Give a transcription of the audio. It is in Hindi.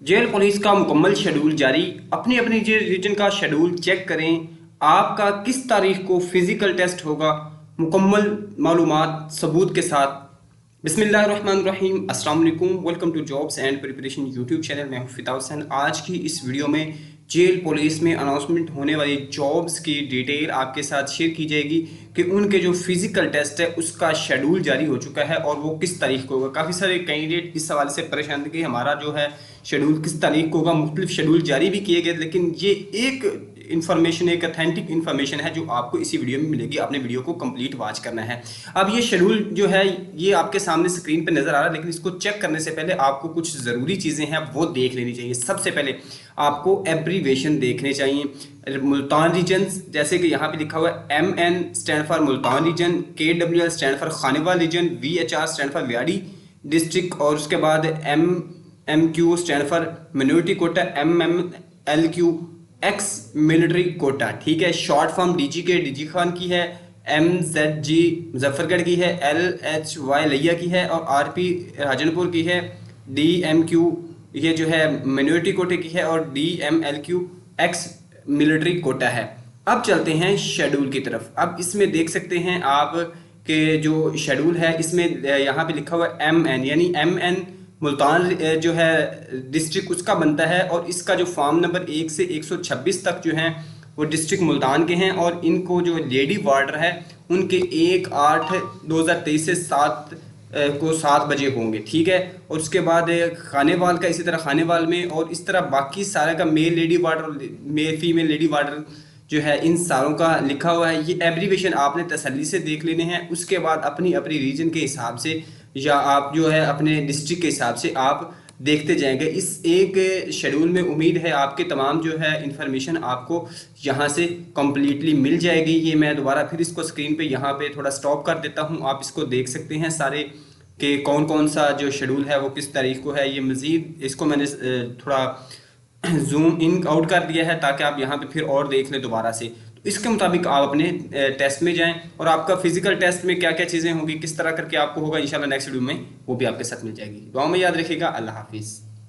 जेल पुलिस का मुकम्मल शेड्यूल जारी। अपनी अपनी रीजन का शेड्यूल चेक करें। आपका किस तारीख को फिजिकल टेस्ट होगा, मुकम्मल मालूमात सबूत के साथ। बिस्मिल्लाहिर्रहमानिर्रहीम, अस्सलाम वालेकुम। Welcome to jobs and preparation YouTube channel. मैं हूं फिदा हुसैन। आज की इस वीडियो में जेल पुलिस में अनाउंसमेंट होने वाली जॉब्स की डिटेल आपके साथ शेयर की जाएगी कि उनके जो फिजिकल टेस्ट है उसका शेड्यूल जारी हो चुका है और वो किस तारीख को होगा। काफ़ी सारे कैंडिडेट इस सवाल से परेशान थे कि हमारा जो है शेड्यूल किस तारीख को होगा। मुख्तलिफ शेड्यूल जारी भी किए गए, लेकिन ये एक इन्फॉर्मेशन, एक अथेंटिक इन्फॉर्मेशन है जो आपको इसी वीडियो में मिलेगी। आपने वीडियो को कंप्लीट वॉच करना है। अब ये शेड्यूल जो है ये आपके सामने स्क्रीन पे नजर आ रहा है, लेकिन इसको चेक करने से पहले आपको कुछ ज़रूरी चीज़ें हैं वो देख लेनी चाहिए। सबसे पहले आपको एब्रीवेशन देखने चाहिए। मुल्तान रीजन, जैसे कि यहाँ पे लिखा हुआ है MN stand for Multan region, KWL stand for Khanewal region, VHR stand for Vehari district, और उसके बाद MQ stand for minority quota, MMLQ ex military quota. ठीक है, शॉर्ट फॉर्म DG के DG खान की है, MZG मुजफ्फरगढ़ की है, LHY लिया की है, और RP राजनपुर की है, DMQ ये जो है मिनोरिटी कोटे की है, और DMLQ एक्स मिलिट्री कोटा है। अब चलते हैं शेड्यूल की तरफ। अब इसमें देख सकते हैं आप कि जो शेड्यूल है इसमें यहाँ पे लिखा हुआ है MN, यानी MN मुल्तान जो है डिस्ट्रिक्ट उसका बनता है, और इसका जो फॉर्म नंबर 1 से 126 तक जो हैं वो डिस्ट्रिक्ट मुल्तान के हैं, और इनको जो लेडी वार्डर है उनके 1/8/2023 से 7 बजे होंगे। ठीक है, और उसके बाद खानेवाल का इसी तरह खानेवाल में, और इस तरह बाकी सारे का mail lady वार्डर, male female lady वार्डर जो है इन सारों का लिखा हुआ है। ये एब्रीवेशन आपने तसल्ली से देख लेने हैं। उसके बाद अपनी अपनी रीजन के हिसाब से या आप जो है अपने डिस्ट्रिक्ट के हिसाब से आप देखते जाएंगे। इस एक शेड्यूल में उम्मीद है आपके तमाम जो है इंफॉर्मेशन आपको यहाँ से कम्प्लीटली मिल जाएगी। ये मैं दोबारा फिर इसको स्क्रीन पे यहाँ पे थोड़ा स्टॉप कर देता हूँ, आप इसको देख सकते हैं सारे कि कौन कौन सा जो शेड्यूल है वो किस तारीख को है। ये मज़ीद इसको मैंने थोड़ा जूम इन आउट कर दिया है ताकि आप यहाँ पे फिर और देख लें दोबारा से। तो इसके मुताबिक आप अपने टेस्ट में जाएं, और आपका फिजिकल टेस्ट में क्या क्या चीज़ें होंगी, किस तरह करके आपको होगा, इंशाल्लाह नेक्स्ट वीडियो में वो भी आपके साथ मिल जाएगी। दुआ में याद रखिएगा। अल्लाह हाफिज़।